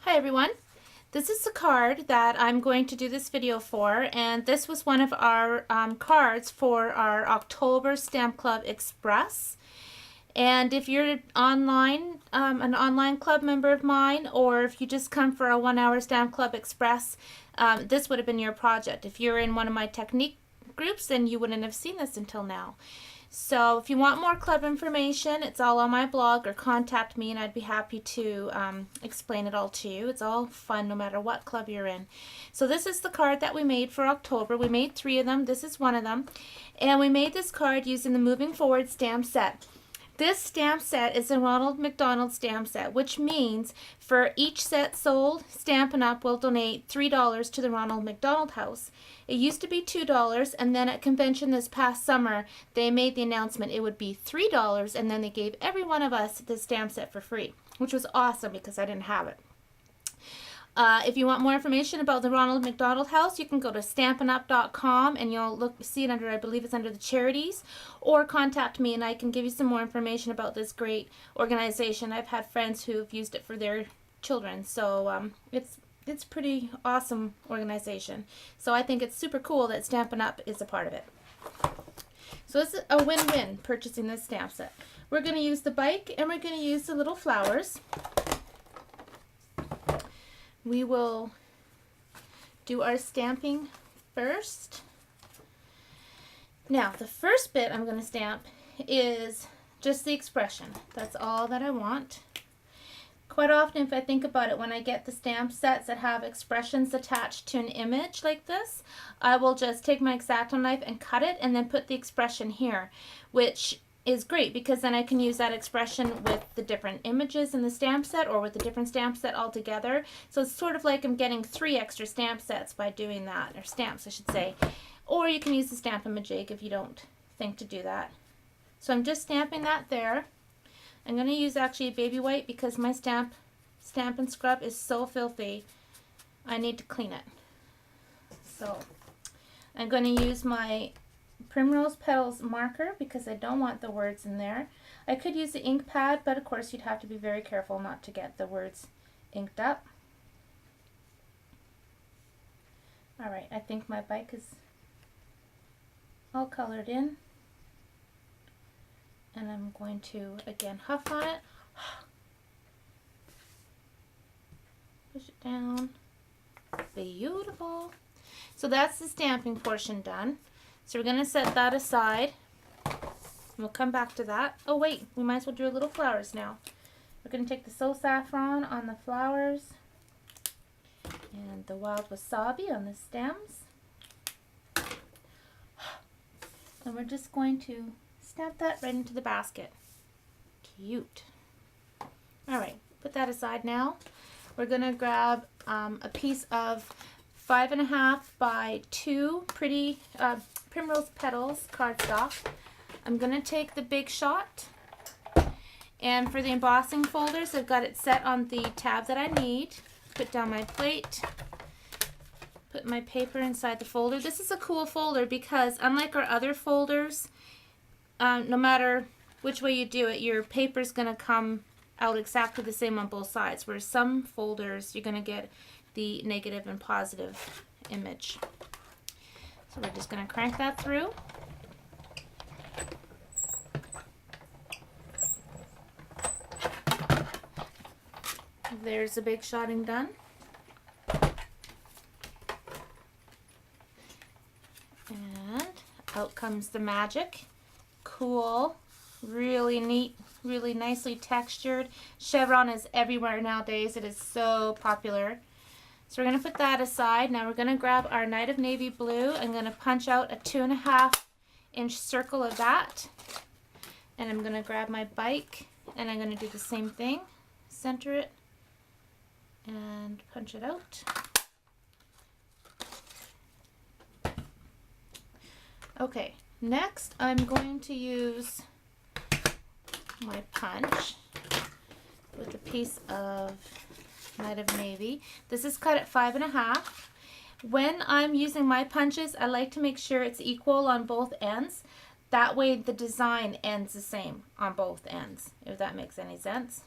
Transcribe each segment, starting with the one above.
Hi everyone, this is the card that I'm going to do this video for, and this was one of our cards for our October Stamp Club Express. And if you're online, an online club member of mine, or if you just come for a 1-hour Stamp Club Express, this would have been your project. If you're in one of my technique groups, then you wouldn't have seen this until now. So if you want more club information, it's all on my blog, or contact me and I'd be happy to explain it all to you. It's all fun no matter what club you're in. So this is the card that we made for October. We made 3 of them. This is one of them. And we made this card using the Moving Forward stamp set. This stamp set is a Ronald McDonald stamp set, which means for each set sold, Stampin' Up! Will donate $3 to the Ronald McDonald House. It used to be $2, and then at convention this past summer, they made the announcement it would be $3, and then they gave every one of us the stamp set for free, which was awesome because I didn't have it. If you want more information about the Ronald McDonald House, you can go to stampinup.com and you'll see it under, I believe it's under the charities, or contact me and I can give you some more information about this great organization. I've had friends who have used it for their children, so it's pretty awesome organization. So I think it's super cool that Stampin' Up! Is a part of it. So it's a win-win purchasing this stamp set. We're going to use the bike and we're going to use the little flowers. We will do our stamping first. Now, the first bit I'm going to stamp is just the expression. That's all that I want. Quite often, if I think about it, when I get the stamp sets that have expressions attached to an image like this, I will just take my X-Acto knife and cut it and then put the expression here, which is great because then I can use that expression with the different images in the stamp set or with the different stamp set all together. So it's sort of like I'm getting 3 extra stamp sets by doing that, or stamps I should say. Or you can use the Stamp-A-Majig if you don't think to do that. So I'm just stamping that there. I'm going to use actually a baby wipe because my Stamp and Scrub is so filthy. I need to clean it. So I'm going to use my Primrose Petals marker because I don't want the words in there. I could use the ink pad, but of course you'd have to be very careful not to get the words inked up. Alright, I think my bike is all colored in. And I'm going to, again, huff on it. Push it down. Beautiful. So that's the stamping portion done. So we're going to set that aside. We'll come back to that. Oh wait, we might as well do a little flowers now. We're going to take the So Saffron on the flowers and the Wild Wasabi on the stems. And we're just going to stamp that right into the basket. Cute. Alright, put that aside now. We're going to grab a piece of 5.5 by 2 pretty Primrose Petals cardstock. I'm going to take the Big Shot, and for the embossing folders I've got it set on the tab that I need. Put down my plate, put my paper inside the folder. This is a cool folder because unlike our other folders, no matter which way you do it, your paper is going to come out exactly the same on both sides, whereas some folders you're going to get the negative and positive image. So we're just going to crank that through. There's the Big Shotting done. And out comes the magic. Cool, really neat, really nicely textured. Chevron is everywhere nowadays. It is so popular. So we're going to put that aside. Now we're going to grab our Night of Navy Blue. I'm going to punch out a 2.5-inch circle of that. And I'm going to grab my bike and I'm going to do the same thing. Center it and punch it out. Okay, next I'm going to use my punch with a piece of Night of Navy. This is cut at 5.5. When I'm using my punches, I like to make sure it's equal on both ends. That way the design ends the same on both ends, if that makes any sense.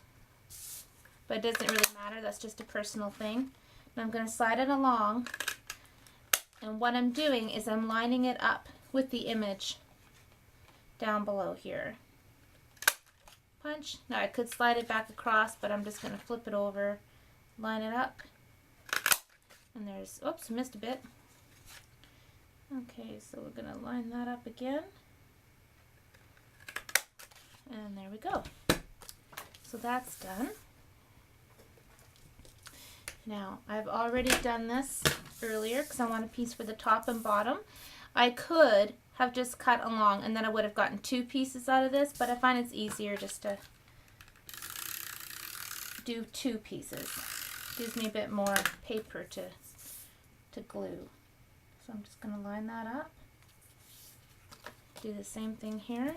but it doesn't really matter. That's just a personal thing. And I'm going to slide it along, and what I'm doing is I'm lining it up with the image down below here. Punch. Now I could slide it back across, but I'm just going to flip it over, line it up, and there's, oops, missed a bit. Okay, so we're going to line that up again, and there we go. So that's done. Now I've already done this earlier because I want a piece for the top and bottom. I could have just cut along and then I would have gotten 2 pieces out of this, but I find it's easier just to do 2 pieces. Gives me a bit more paper to glue. So I'm just going to line that up. Do the same thing here.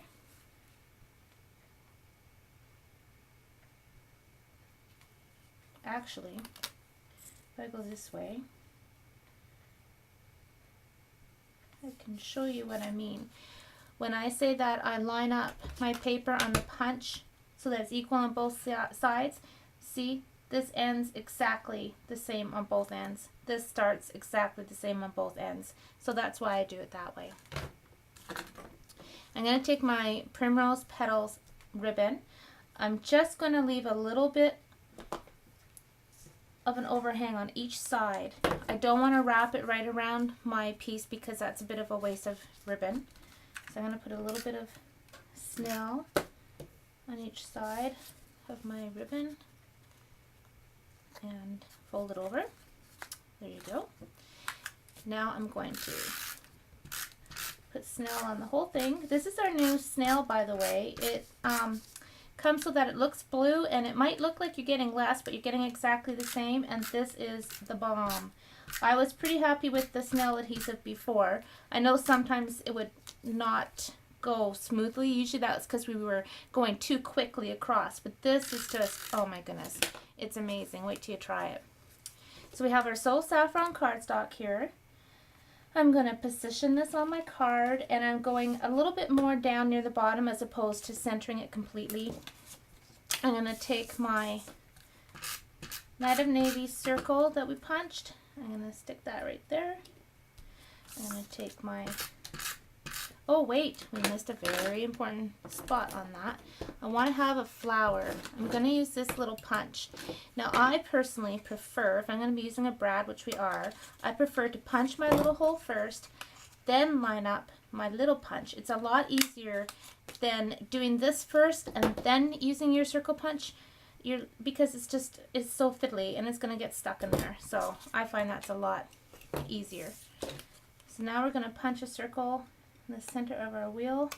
Actually, if I go this way, I can show you what I mean. When I say that I line up my paper on the punch so that it's equal on both sides, see, this ends exactly the same on both ends. This starts exactly the same on both ends. So that's why I do it that way. I'm going to take my Primrose Petals ribbon. I'm just going to leave a little bit of an overhang on each side. I don't want to wrap it right around my piece because that's a bit of a waste of ribbon. So I'm going to put a little bit of snail on each side of my ribbon and fold it over. There you go. Now I'm going to put snail on the whole thing. This is our new snail, by the way. It comes so that it looks blue, and it might look like you're getting less, but you're getting exactly the same, and this is the bomb. I was pretty happy with the snail adhesive before. I know sometimes it would not go smoothly. Usually that's because we were going too quickly across, but this is just, oh my goodness, it's amazing. Wait till you try it. So we have our Soul Saffron cardstock here. I'm going to position this on my card, and I'm going a little bit more down near the bottom as opposed to centering it completely. I'm going to take my Night of Navy circle that we punched. I'm going to stick that right there. I'm going to take my, oh wait, we missed a very important spot on that. I want to have a flower. I'm going to use this little punch. Now I personally prefer, if I'm going to be using a brad, which we are, I prefer to punch my little hole first, then line up my little punch. It's a lot easier than doing this first and then using your circle punch, because it's so fiddly and it's going to get stuck in there. So I find that's a lot easier. So now we're going to punch a circle in the center of our wheel,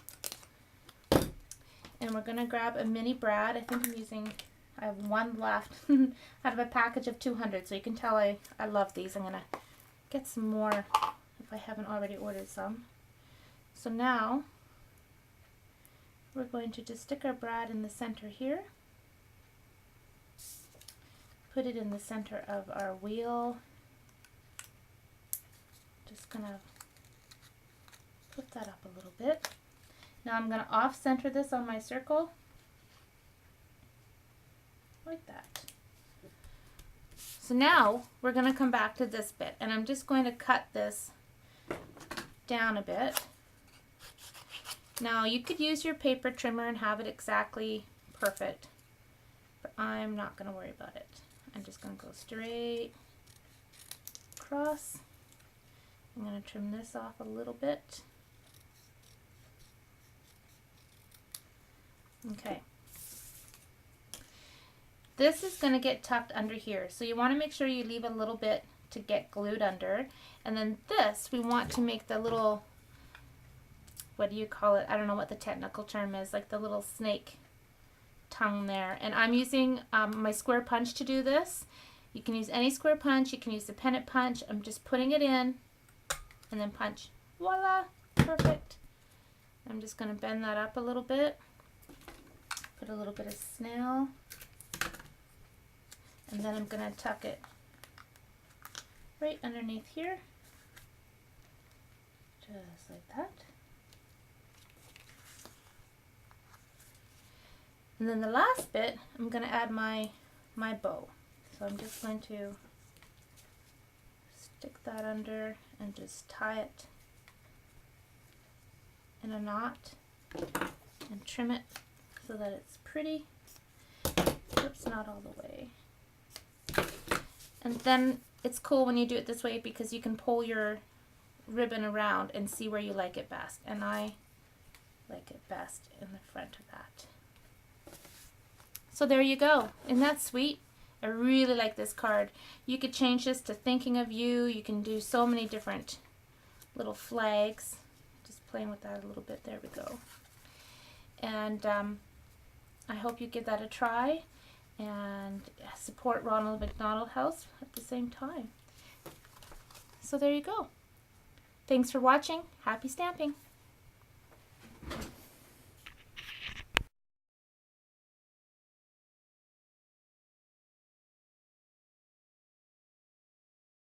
and we're going to grab a mini brad. I think I have 1 left out of a package of 200, so you can tell I love these. I'm going to get some more if I haven't already ordered some. So now we're going to just stick our brad in the center here, put it in the center of our wheel, just going to put that up a little bit. Now I'm going to off-center this on my circle, like that. So now we're going to come back to this bit, and I'm just going to cut this down a bit. Now you could use your paper trimmer and have it exactly perfect, but I'm not going to worry about it. I'm just going to go straight across. I'm going to trim this off a little bit. Okay. This is going to get tucked under here, so you want to make sure you leave a little bit to get glued under. And then this, we want to make the little, what do you call it? I don't know what the technical term is, like the little snake tongue there. And I'm using my square punch to do this. You can use any square punch. You can use the pennant punch. I'm just putting it in and then punch. Voila! Perfect. I'm just going to bend that up a little bit. Put a little bit of snail. And then I'm going to tuck it right underneath here. Just like that. And then the last bit, I'm going to add my my bow. So I'm just going to stick that under and just tie it in a knot and trim it so that it's pretty. Oops, not all the way. And then it's cool when you do it this way because you can pull your ribbon around and see where you like it best. And I like it best in the front of that. So there you go. Isn't that sweet? I really like this card. You could change this to thinking of you. You can do so many different little flags. Just playing with that a little bit. There we go. And I hope you give that a try and support Ronald McDonald House at the same time. So there you go. Thanks for watching. Happy stamping.